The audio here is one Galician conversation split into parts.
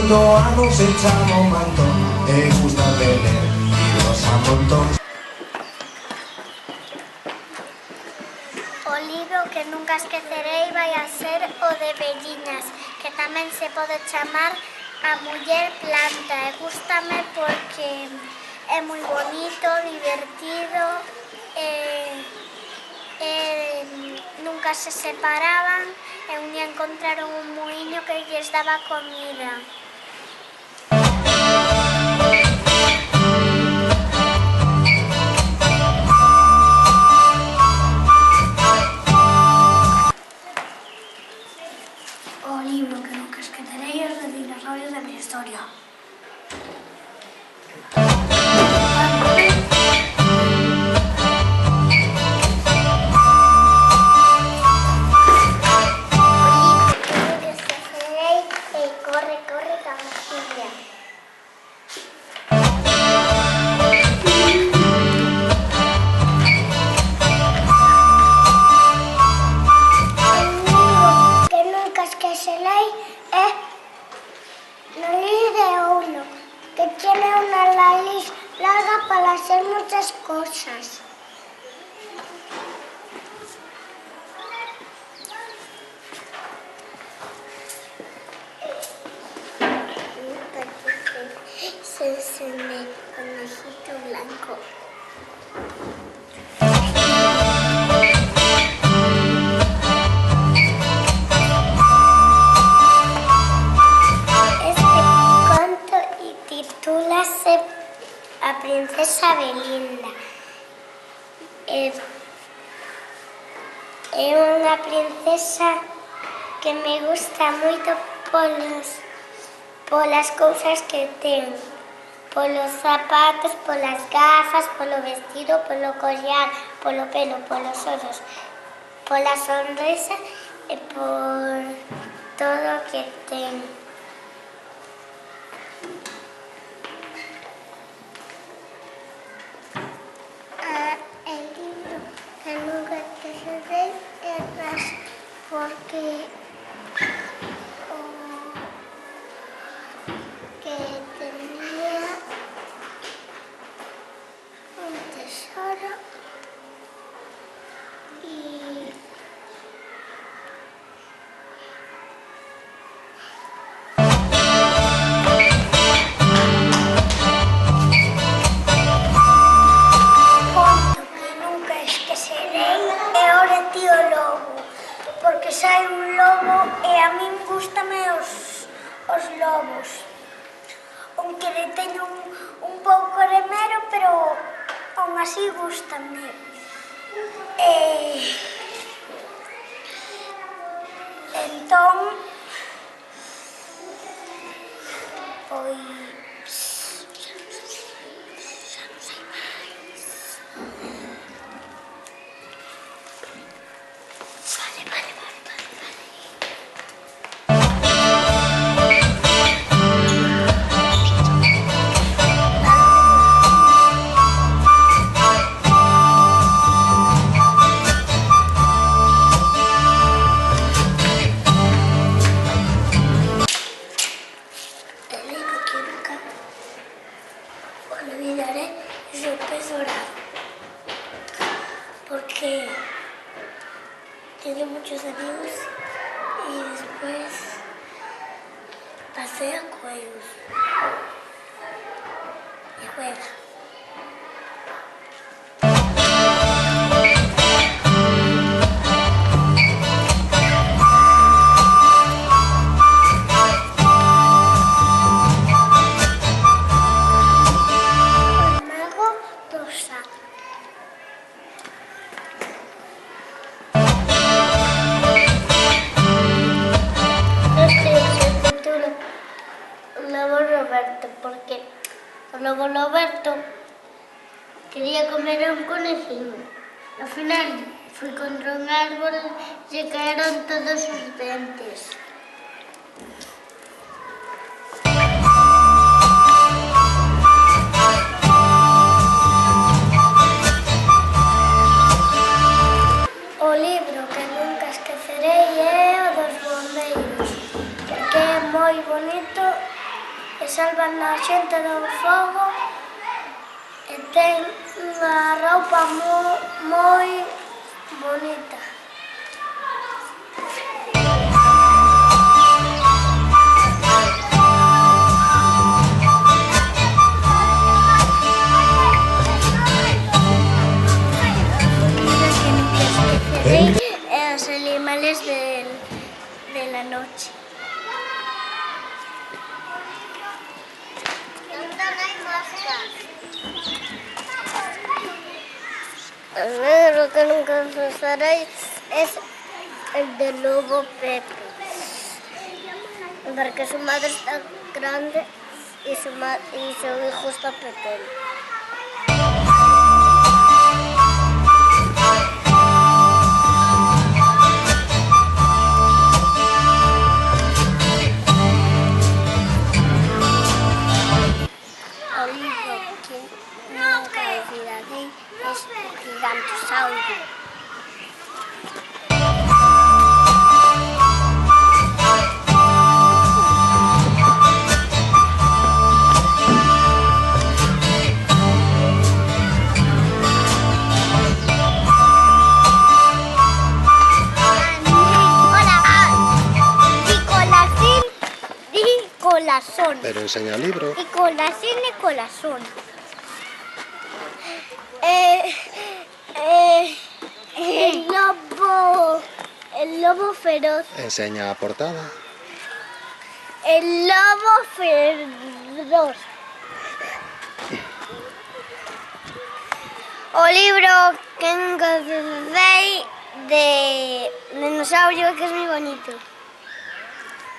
18 anos se chama un mantón e gusta de ler libros a montón. O libro que nunca esquecerei vai a ser o de Bellinas, que tamén se pode chamar A muller planta, e gústame porque é moi bonito, divertido, nunca se separaban e un día encontraron un muiño que lles daba comida. O libro que nunca esquecerei é os de dinosaurios da miña historia. Para hacer muchas cosas. Se me conejito blanco. Este conto titúlase A princesa Belinda. É unha princesa que me gusta moito polas cousas que ten, polos zapatos, polas gafas, polo vestido, polo collar, polo pelo, polos ollos, pola sonrisa e por todo o que ten. Porque que tenía un tesoro y conto que nunca esquecerei é o de Tío Lobo. Porque sai un lobo e a min gústame os lobos. Aunque le teño un pouco de mero, pero aún así gústame. Entón, pois... olvidaré es el pez dorado, porque tiene muchos amigos y después pasea con ellos y juega. Porque o lobo Roberto quería comer a un conejillo. Al final fui contra un árbol y se cayeron todos sus dientes. O libro que nunca esquecerei é o dos bombeiros, porque é moi bonito salvan a xente do fogo e ten unha roupa moi bonita. Los animales de la noche. ¿Dónde hay moscas? El negro que nunca usaré es el del lobo Pepe. Porque su madre está grande y su hijo está pequeño. Es Gigantosaurio. Corazón. Pero enseña el libro. Y corazón y corazón. El lobo feroz. Enseña la portada. El lobo feroz. O libro que nunca veis de dinosaurio, que es muy bonito.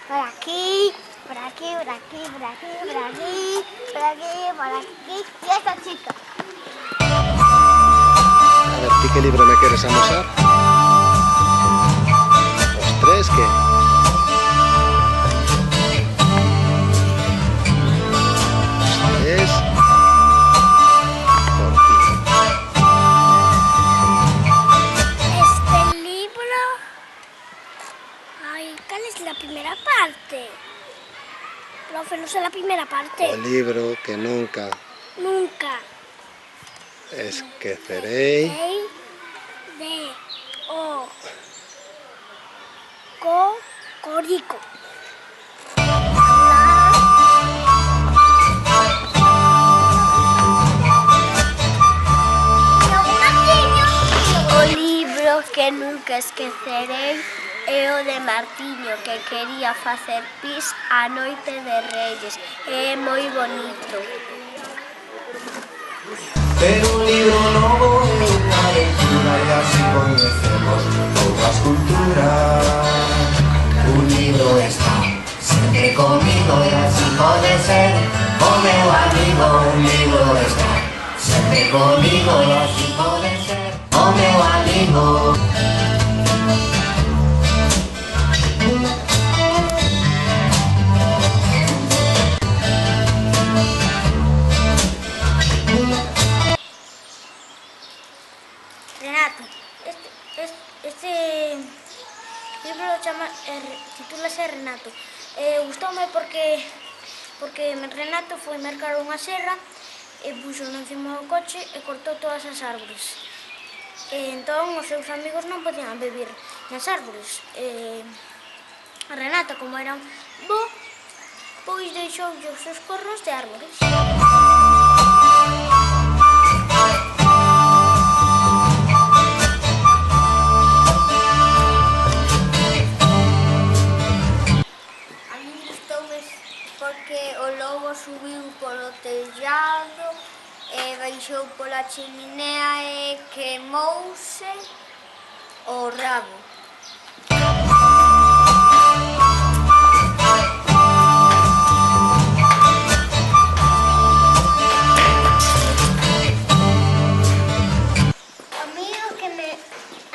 Por aquí, por aquí, por aquí, por aquí, por aquí, por aquí, por aquí. Y esta chica. A ver, ¿tú qué libro me quieres amosar? ¿Los tres qué? Los tres por ti. Este libro... Ay, ¿cuál es la primera parte? Profe, no sé la primera parte. O libro que nunca esqueceréis de o corico. O libro que nunca esquecerei é o de Martiño, que quería facer pis a noite de Reyes. É moi bonito. Ter un libro novo é unha aventura e así coñecemos outras culturas. Un libro está sempre comigo e así pode ser o meu amigo. Un libro está sempre comigo e así pode ser o meu amigo. Renato, este libro titúlase Renato. Gustoume porque Renato foi mercar unha serra e puxo encima do coche e cortou todas as árbores. Entón os seus amigos non podían vivir nas árbores. Renato, como era un bo, pois deixou os seus corros de árbores. Porque o lobo subiu polo tellado e baixou pola chiminea e quemouse o rabo.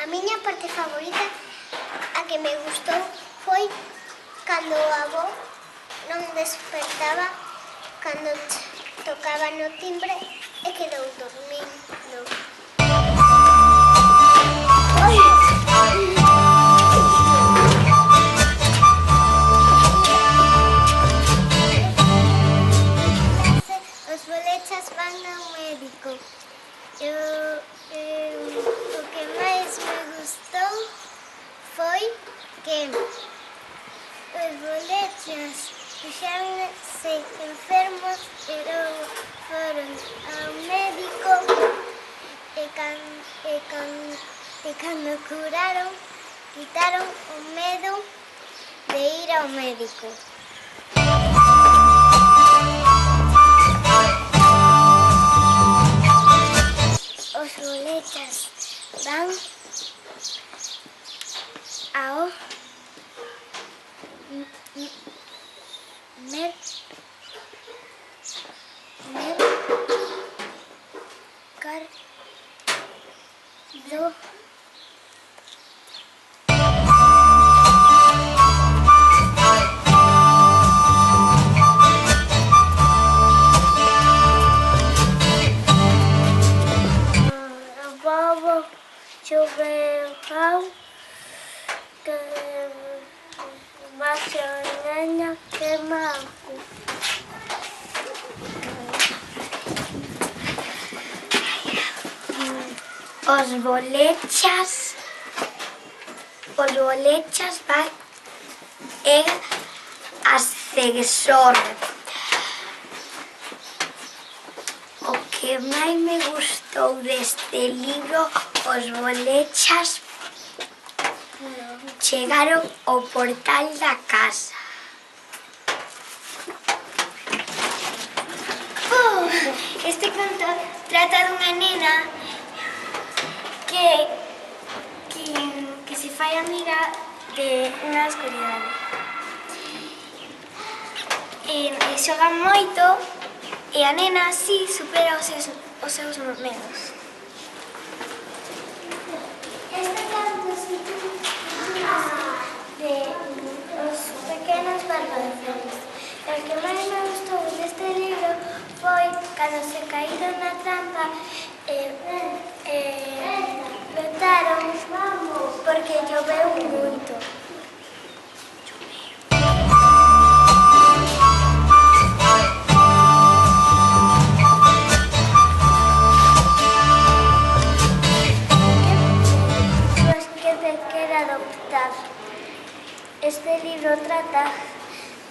A miña parte favorita, a que me gustou, foi cando o avó non despertaba cando tocaba no timbre e quedou dormindo. O que máis me gustou foi que os bolechas puxáronse enfermos e logo foron ao médico e cando curaron, quitaron o medo de ir ao médico. Os bolechas van ao mercado. Bobo choveu que bate a ñaña que mago. Os bolechas van en ascensor. O que máis me gustou deste libro, os bolechas chegaron ao portal da casa. Este conto trata dunha nena que se fai amiga de unha escuridade. E xogan moito e a nena así supera os seus medos. Este canto se titula de Os pequenos barbacoas. O que máis me gustou deste libro foi cando se caíron na trampa lotaron porque lloveu moito. Este libro trata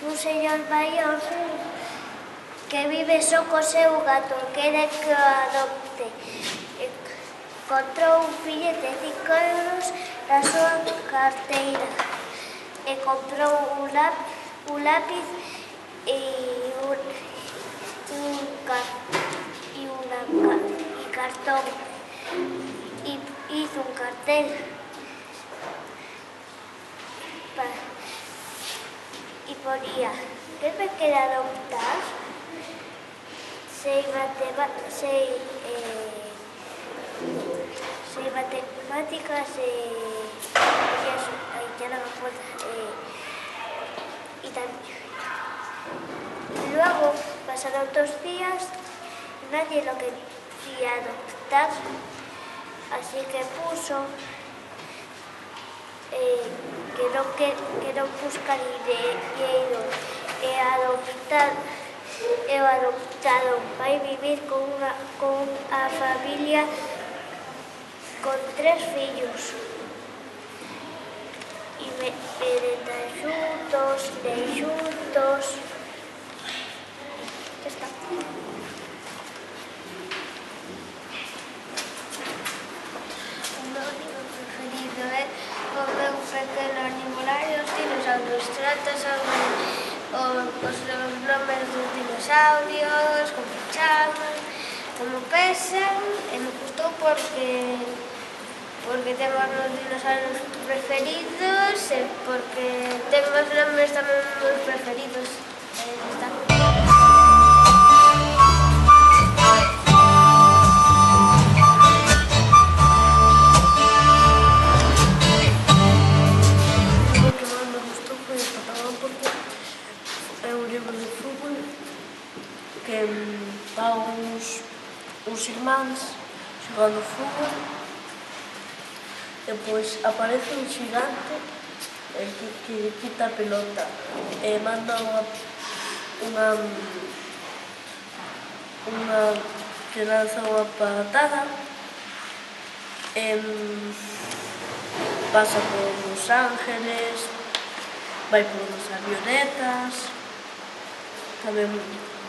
dun señor maior que vive só co seu gato, quere que o adopte. Encontrou un billete de 5 euros na súa carteira e comprou un lápiz e cartón e hizo un cartel e ponía: Pepe quere adoptar, sei matemáticas e tamén. Luego pasaron 2 días e nadie lo quería adoptar, así que puso que non busca dinheiro e o adoptado vai vivir con a familia con 3 fillos e merendan xuntos, len xuntos. Ya está. O meu libro preferido é O meu pequeno animalario, os dinosaurios. Trata sobre os nomes dos dinosaurios, como chaman, como pesan, e me gustou porque ten os meus dinosaurios preferidos e porque ten os nomes tamén meus preferidos. Está. Que va uns irmáns xogando fútbol e pois aparece un xigante que quita a pelota e manda unha que lanza unha patada, pasa por Los Ángeles, vai por unhas avionetas, tamén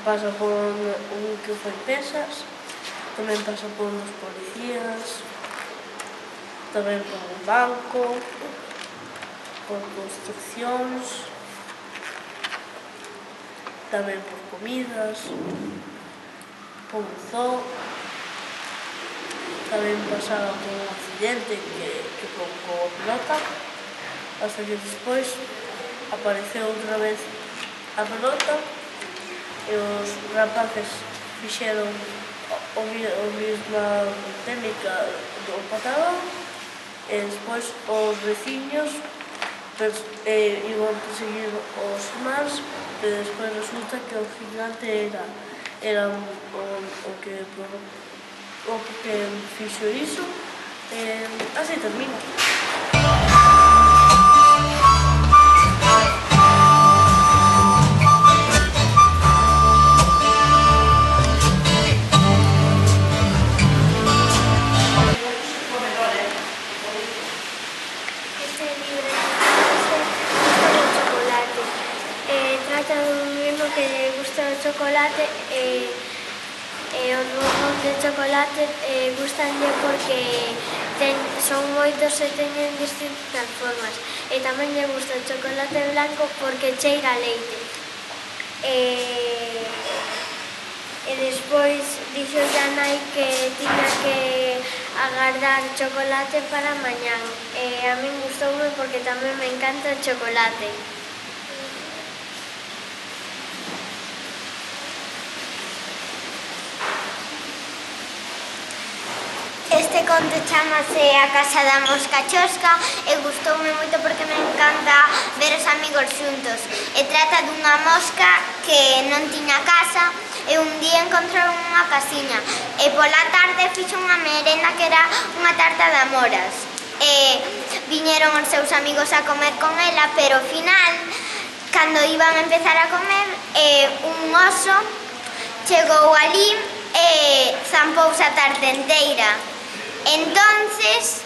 pasa por un que foi pesas, tamén pasa por uns policías, tamén por un banco, por construccións, tamén por comidas, por un zoo, tamén pasaba por un accidente que provocou a pelota, hasta que despois apareceu outra vez a pelota e os rapaces fixeron a mesma técnica do patadón e despois os veciños iban perseguir os irmáns, pero despois resulta que o gigante era o que fixo iso. Así termina. Este libro gusta o chocolate. Trata dun neno que lle gusta o chocolate e os bombóns de chocolate gustanlle porque son moitos e teñen distintas formas. E tamén lle gusta o chocolate blanco porque cheira a leite. E despois dixolle a nai que tiña que agardar chocolate para mañán. E a min gustoume porque tamén me encanta o chocolate. Este conto chamase A casa da mosca chosca e gustoume moito porque me encanta ver os amigos xuntos. E trata dunha mosca que non tiña casa e un día encontrou unha casiña e pola tarde fixo unha merenda que era unha tarta de amoras. E viñeron os seus amigos a comer con ela, pero ao final, cando iban a empezar a comer, un oso chegou ali e zampouse a tarta enteira. Entonces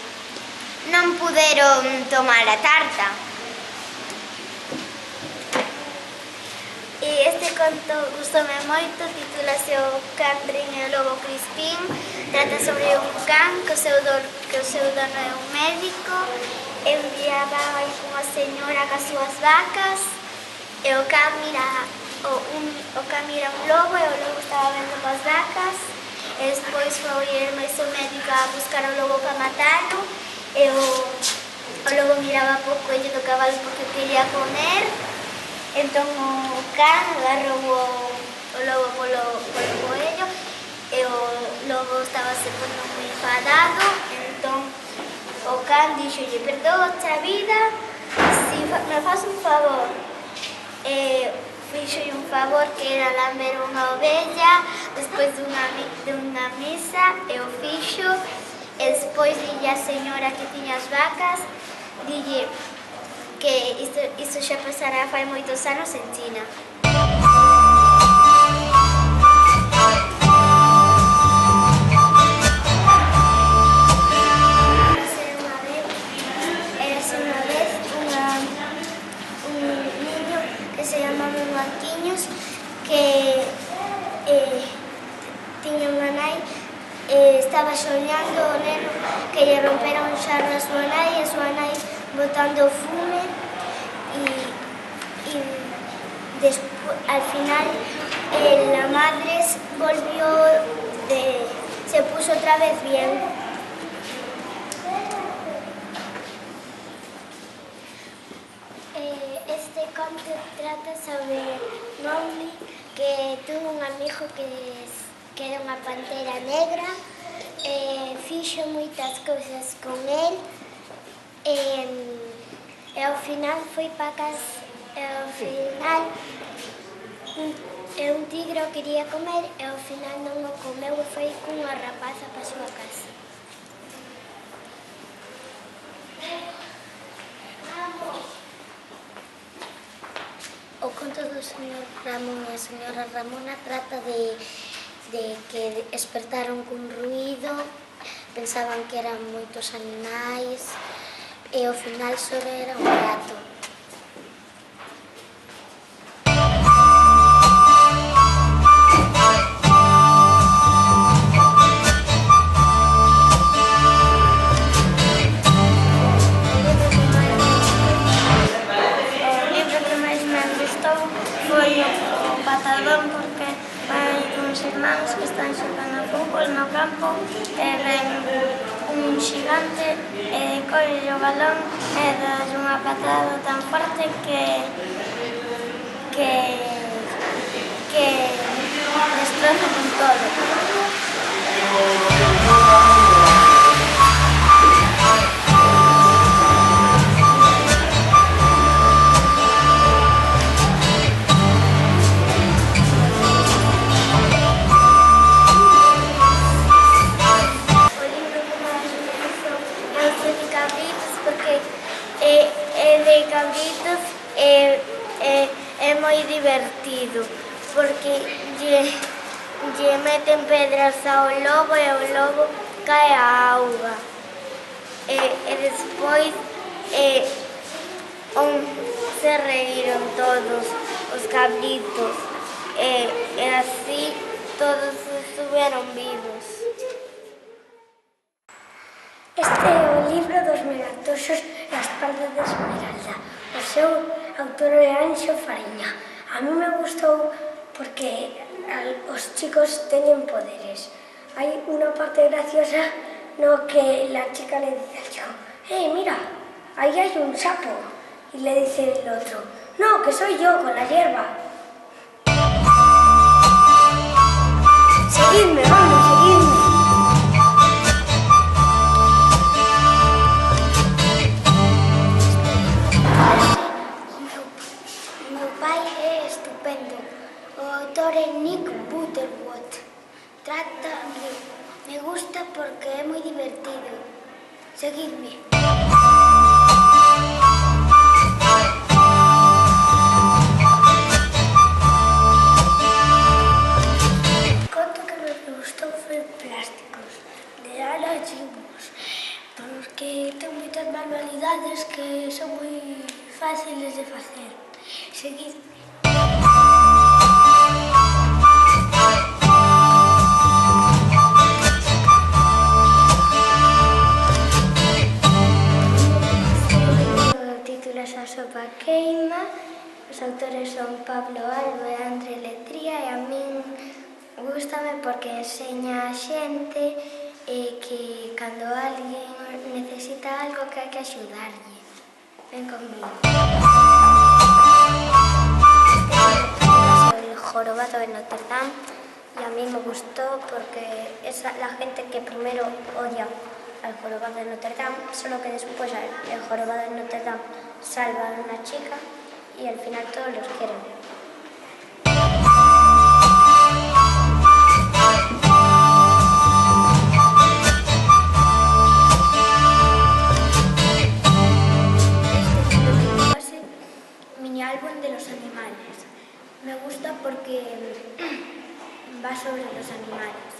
non puderon tomar a tarta. E este conto gustoume moito, titúlase O can Rin e o lobo Crispín. Trata sobre un can que o seu dono é un médico e un día va unha señora cas súas vacas e o can mira un lobo e o lobo estaba vendo as vacas. E despois foi máis o médico a buscar o lobo para matalo e o lobo miraba pouco e lle tocaba porque quería comer. Entón o can agarrou o lobo polo coello e o lobo estaba se pondo moi enfadado. Entón o can dixolle: "Perdóache a vida se me faz un favor". Fixolle un favor que era lamber unha ovella despois dunha misa e o fixo. E despois dille a señora que tiña as vacas, dille que isto xa pasará fai moitos anos en China. Érase unha vez un niño que se chamaba Marquiños que tiña unha nai e estaba soñando o neno que lle rompera un xarro a súa nai e a súa nai botando fume e al final la madre volvió se puso otra vez bien. Este conto trata sobre Mowgli, que tuvo un amigo que era unha pantera negra, fixo moitas cousas con el e ao final foi para casa e ao final un tigre o quería comer e ao final non o comeu e foi cunha rapaza para a súa casa. O conto do señor Ramón e a señora Ramona trata de que despertaron cun ruído, pensaban que eran moitos animais e ao final só era un gato. O libro que máis me gustou foi o Patadón, porque hai uns irmáns que están xogando a fútbol no campo e ven un xigante e colle o balón e dalle unha patada tan forte que destroza con todo. Cabritos é moi divertido porque lle meten pedras ao lobo e o lobo cae á auga e despois se reíron todos os cabritos e así todos estuveron vivos. Este é o libro dos megatoxos e a espada de Esmeralda. O seu autor é Anxo Fariña. A mí me gustou porque os chicos teñen poderes. Hai unha parte graciosa no que la chica le dice al chico: mira, ahí hay un sapo. Y le dice el otro: no, que soy yo con la hierba. Seguidme, vamos, seguidme. Nick Butterworth. Me gusta porque é moi divertido. Seguidme. O conto que me gustou foi Plásticos, de Ana Jimos, porque ten moitas manualidades que son moi fáciles de facer. Seguidme. A sopa queima, os autores son Pablo Albo e André Letría e a min gústame porque enseña a xente que cando alguén necesita algo que hai que axudarlle. Ven conmigo. El jorobado de Notre Dame y a mí me gustó porque es la gente que primero odia al jorobado de Notre Dame, solo que después el jorobado de Notre Dame salva a una chica y al final todos los quieren. Este libro es mini álbum de los animales. Me gusta porque va sobre los animales.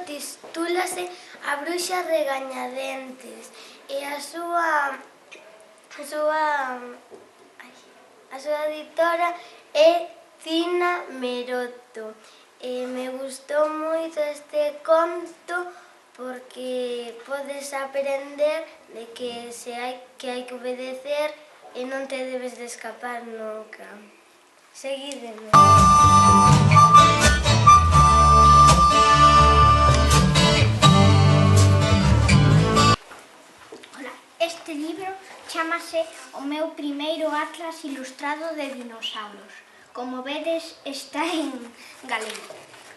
Titúlase A bruxa regañadentes e a súa editora é Tina Meroto. Me gustou moito este conto porque podes aprender de que hai que obedecer e non te debes de escapar nunca. Seguídeme. Este libro chámase O meu primeiro atlas ilustrado de dinosauros. Como vedes, está en galego.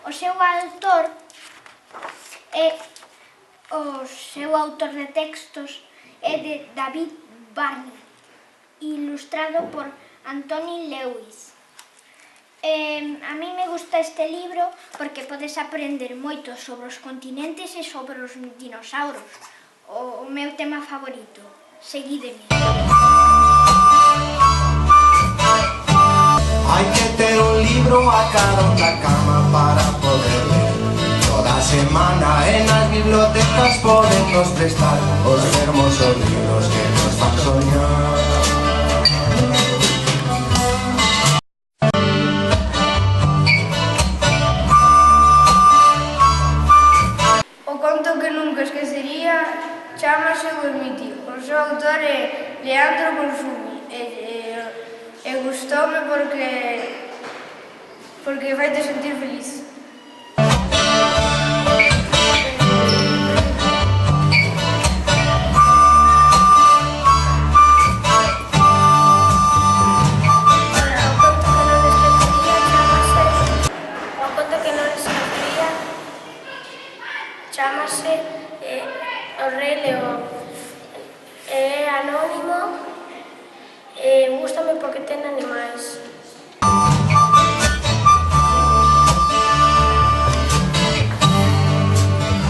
O seu autor de textos é de David Barney, ilustrado por Anthony Lewis. A mí me gusta este libro porque podes aprender moito sobre os continentes e sobre os dinosauros. O meu tema favorito. Seguídeme. Hay que ter un libro a cada da cama para poder ler. Toda semana en las bibliotecas podemos prestar os hermosos libros que nos fan soñar. O conto que nunca esquecería chámase O ermitaño. O seu autor é Leandro Consumi e gustoume porque faite sentir feliz. Chámase O Rei León. É anónimo e gústame porque ten animais.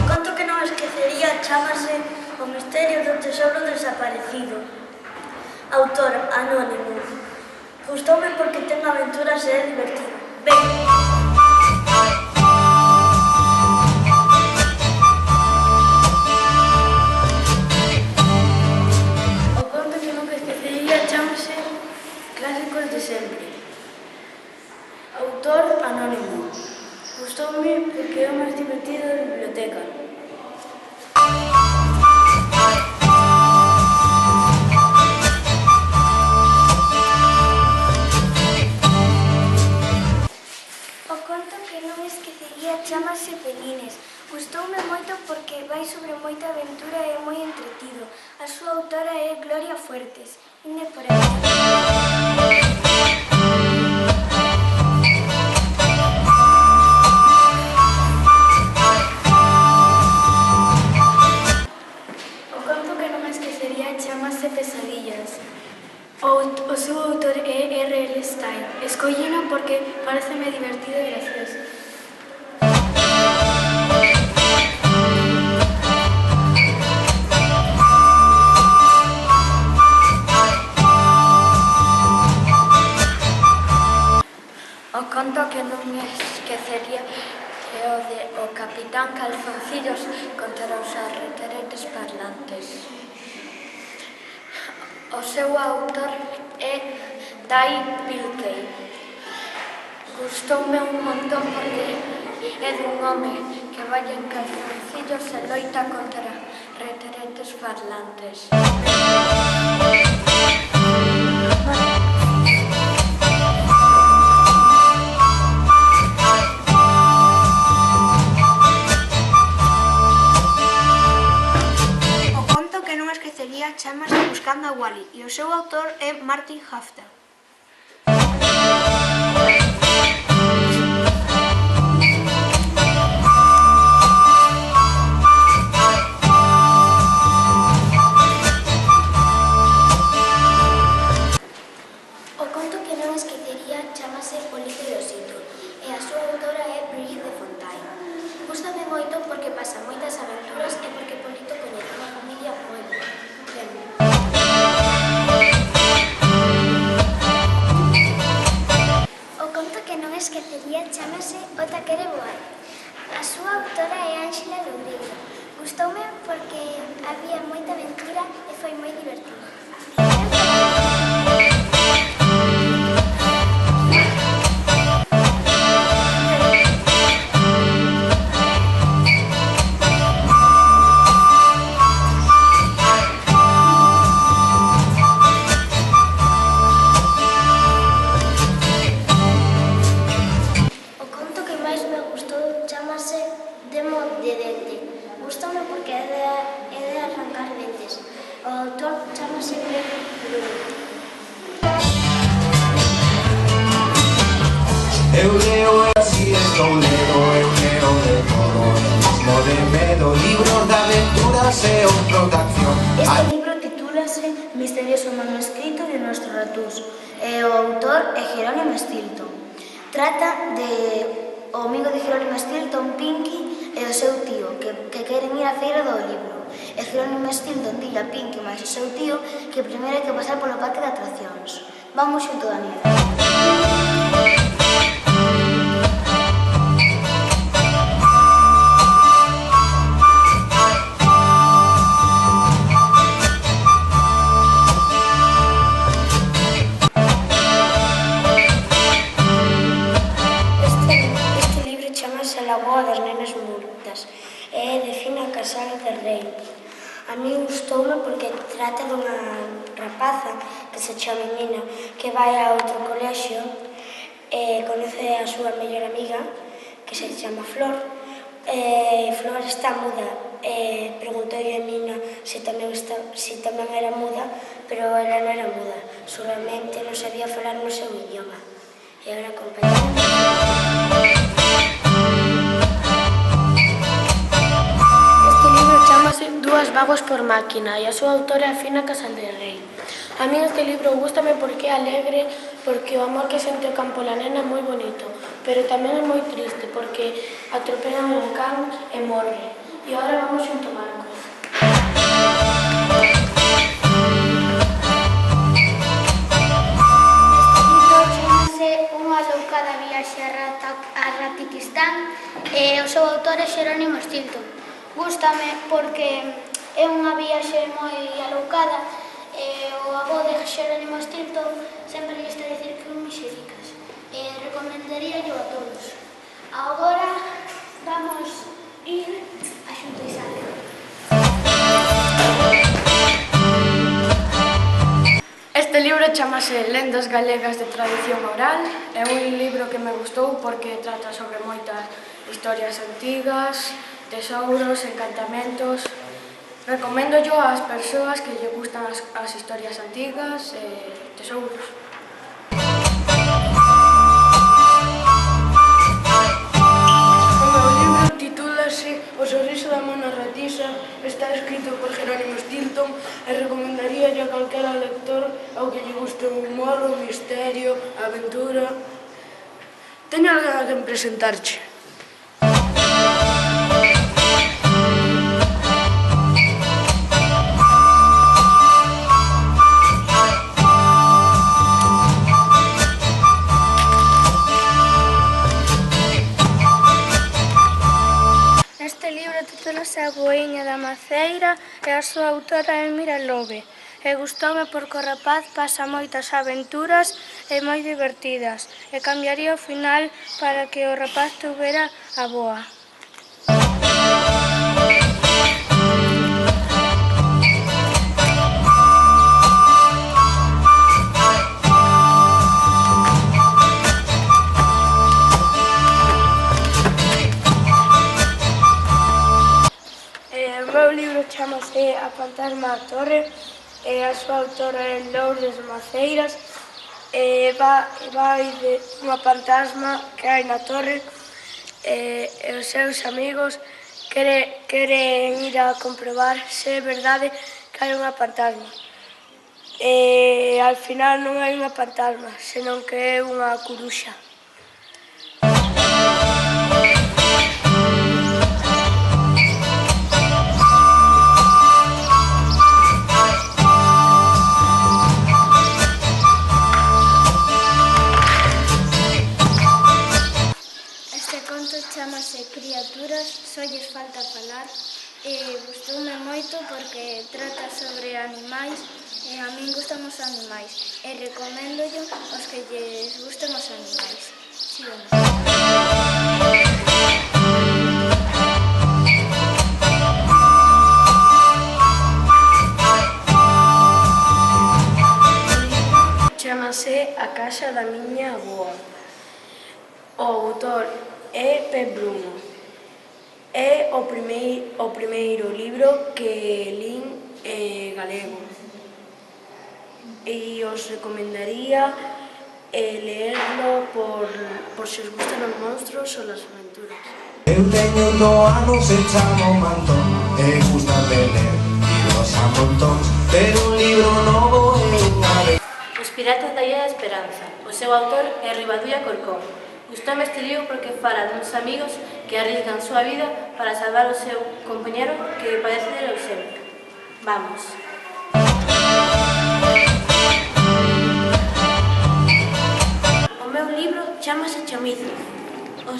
O conto que non esquecería chámase O misterio do tesouro desaparecido. Autor anónimo. Gustoume porque ten aventuras e é divertido. Ben. Clásicos de sempre. Autor anónimo. Gustoume porque é o máis divertido da biblioteca. O conto que non esquecería chámase Pelines. Gustoume moito porque vai sobre moita aventura e é moi entretido. A súa autora é Gloria Fuertes. Inde por aí. O conto que non esquecería chámase Pesadillas. O seu autor é R.L. Stein. Escollino porque pareceme divertido e gracioso. O conto que non me esquecería é o de O Capitán Calzoncillos contra os arreteretes parlantes. O seu autor é Dai Pilkey. Gustoume un montón porque é dun home que vai en calzoncillos e loita contra reteretes parlantes. Chámase Buscando a Wally e o seu autor é Martin Hafter. O conto que non esquecería chámase O Lice do Sitio e a súa autora é Brigitte de Fontaine. Gústame moito porque pasa moitas aventuras e porque Polito coñece unha familia moi boa. O conto que non esquecería chámase O Taquere Boai. A súa autora é Ángela Lourido. Gustoume porque había moita aventura e foi moi divertido. Eu leo e así estou leo, eu leo de todo, mesmo de medo, libros de aventuras e outros de acción. Este libro titúlase Misterioso manuscrito de Nostratus e o autor é Jerónimo Stilton. Trata de o amigo de Jerónimo Stilton, Pinky, e o seu tío, que queren ir á feira do libro. E Jerónimo Stilton dille a Pinky máis o seu tío que primeiro hai que pasar polo parque de atraccións. Vamos xunto, Daniel. Este libro chamase A Lagoa das Nenas Mudas e é de Fina Casal de Rei. A mí gustoume porque trata dunha rapaza que se chama Mina, que vai a outro colexio e conoce a súa mellor amiga, que se chama Flor. Flor está muda e preguntou-lle a Mina se tamén era muda, pero ela non era muda, solamente non sabía falar no seu idioma. E agora acompañamos. Dúas vagas por máquina e a súa autora é Fina Casal de Rei. A min este libro gústame porque é alegre, porque o amor que sente o can pola nena é moi bonito, pero tamén é moi triste porque atropellan un can e morre. E agora vamos xunto Marcos. Unha loucada viaxe a Ratiquistán e o seu autor é Jerónimo Stilton. Gústame porque é unha viaxe moi aloucada e o avó de Jerónimo Stilton sempre lle está a dicir que un mexericas e recomendaríallo a todos. Agora vamos ir a xunto Isabel. Este libro chamase Lendas galegas de tradición oral. É un libro que me gustou porque trata sobre moitas historias antigas, tesouros, encantamentos. Recoméndollo ás persoas que lle gustan as historias antigas e tesouros. O meu libro titúlase O sorriso da mona ratiza, está escrito por Jerónimo Stilton e recomendaríalle a calquera lector ao que lle guste o humor, o misterio, a aventura. Teño alguén a quen presentarche. A Boiña da Maceira e a súa autora é Mira Lobe. E gustoume porque o rapaz pasa moitas aventuras e moi divertidas e cambiaría o final para que o rapaz tuvera a boa. Chamase A Fantasma da Torre e a súa autora é Lourdes Maceiras e vai de unha fantasma que hai na torre e os seus amigos queren ir a comprobar se é verdade que hai unha fantasma e al final non hai unha fantasma, senón que é unha curuxa. Chamase Criaturas, só lles falta falar e gustoume moito porque trata sobre animais e a min gustan os animais e recoméndollo aos que lles gustan os animais. Síguenos. Chamase A Casa da Miña Avoa. O autor é Pep Bruno. É o primeiro libro que lin galego. E os recomendaría leerlo por se os gustan os monstruos ou as aventuras. Eu teño 8 anos e chamo Mantón e gusta de ler libros a montón, pero un libro novo é unha vez. Os piratas da Illa da Esperanza. O seu autor é Rivadulla Corcón. Gustoume este libro porque fala duns amigos que arriscan súa vida para salvar o seu compañero que padece de leucemia. Vamos. O meu libro chámase Chamizo. O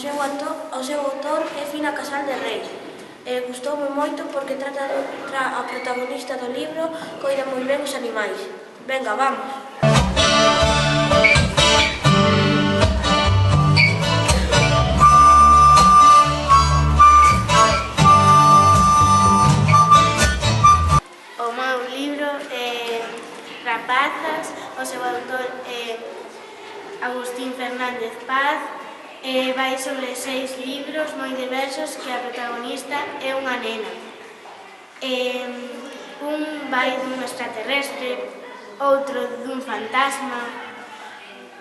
seu autor é Fina Casal de Rei. Gustoume moito porque a protagonista do libro coida moi ben os animais. Venga, vamos. O meu libro é Rapazas, o seu autor é Agustín Fernández Paz, e vai sobre 6 libros moi diversos que a protagonista é unha nena. Un vai dun extraterrestre, outro dun fantasma,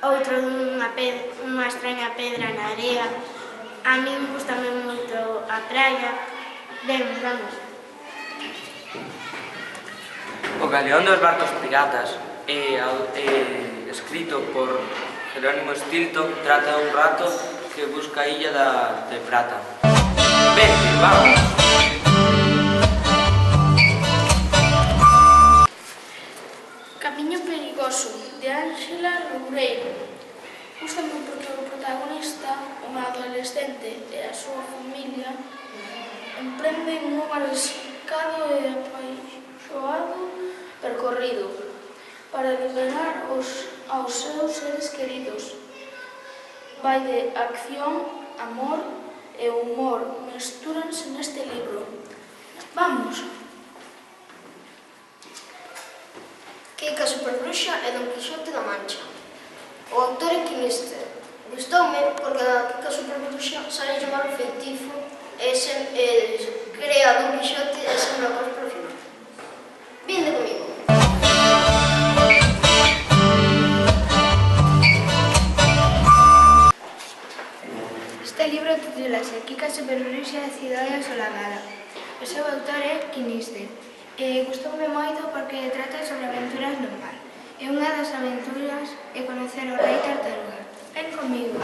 outro dunha extraña pedra na area. A min gustame moito a praia. Ben, vamos. O Galeón dos barcos piratas, escrito por Jerónimo Stilton, trata un rato que busca a illa de Prata. Vete, vamos! Camiño perigoso, de Ángela Loureiro. Gústame porque o protagonista, unha adolescente e a súa familia, emprenden un arriscado e apaixoado percorrido para liberar aos seus seres queridos. Vai de acción, amor e humor mestúranse neste libro. Vamos! Kika Superbruxa e Don Quixote da Mancha. O autor é Quinister. Gustoume porque a Kika Superbruxa sabe chamar o feitizo e crea Don Quixote e sempre a cos por final. Vinde comigo. Este libro titúlase Kika Superbruxa e Cidade Asolagada. O seu autor é Quinister. Gustoume moito porque trata sobre aventuras no mar. E unha das aventuras é conocer o rei Tartaruga. Ven comigo.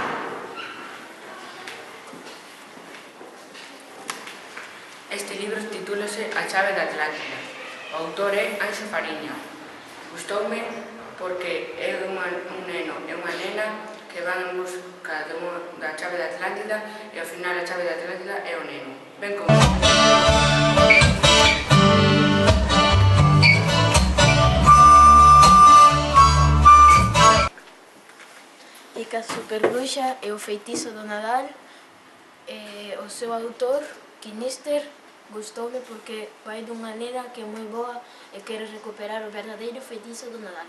Este libro titúlase A chave da Atlántida. O autor é Anxo Fariña. Gustoume porque é un neno e unha nena que van en busca da chave da Atlántida e ao final a chave da Atlántida é o neno. Ven comigo. Kika Superbruxa e o feitizo do Nadal. O seu autor, Quinister, gustoume porque vai dunha nena que é moi boa e quere recuperar o verdadeiro feitizo do Nadal.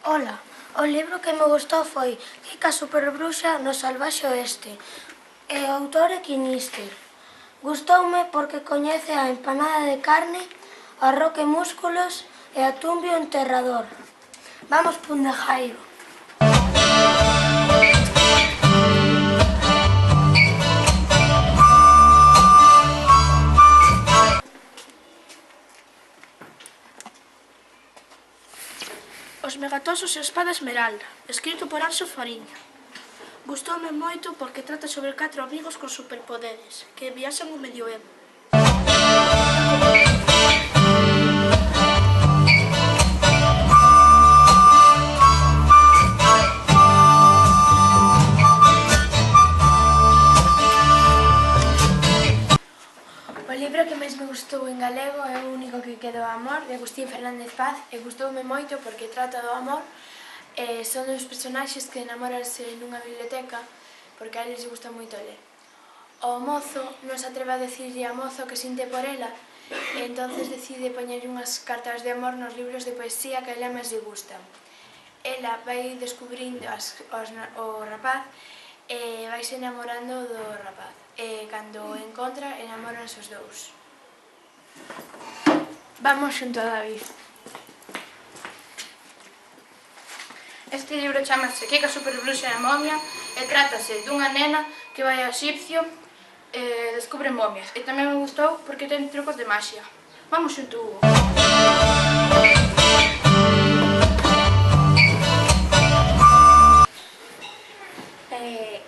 Ola, o libro que me gustou foi Kika Superbruxa no Salvaxe Oeste e o autor é Quinister. Gustoume porque coñece a empanada de carne, a roque músculos e a tumbio enterrador. Vamos pun de Jairo. Os megatosos e a espada esmeralda, escrito por Anxo Fariña. Gustoume moito porque trata sobre 4 amigos con superpoderes que viaxan ao medioevo. O libro que máis me gustou en galego é o único que quedou Amor, de Agustín Fernández Paz, e gustoume moito porque trata do amor. Son uns personaxes que enamoranse nunha biblioteca porque a eles les gusta moito ler. O mozo non se atreve a decirlle a mozo que sinte por ela e entonces decide poñerlle unhas cartas de amor nos libros de poesía que a ela máis lle gustan. Ela vai descubrindo o rapaz e vaise enamorando do rapaz e cando o encontra enamoranse os dous. Vamos xunto a David. Este libro chamase Kika Superbruxa e a momia e trátase dunha nena que vai a Exipcio e descubre momias. E tamén me gustou porque ten trucos de maxia. Vamos xunto, Hugo.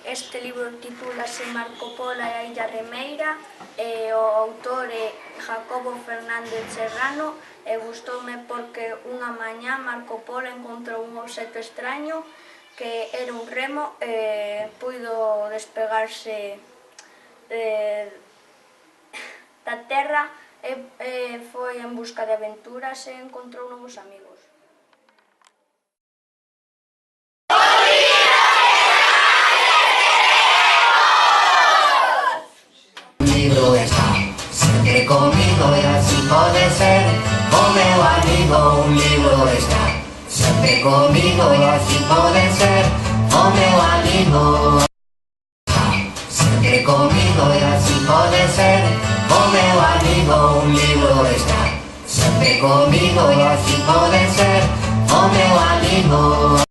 Este libro titúlase Marco Polo e a Illa Remeira e o autor é Jacobo Fernández Serrano e gustoume porque unha mañá Marco Polo encontrou un obxecto extraño que era un remo e puido despegarse da terra e foi en busca de aventuras e encontrou novos amigos. Está sempre comigo e así pode ser o meu amigo. Un libro está sempre comigo e así pode ser o meu amigo. Está sempre comigo e así pode ser o meu amigo. Un libro está sempre comigo e así pode ser o meu amigo.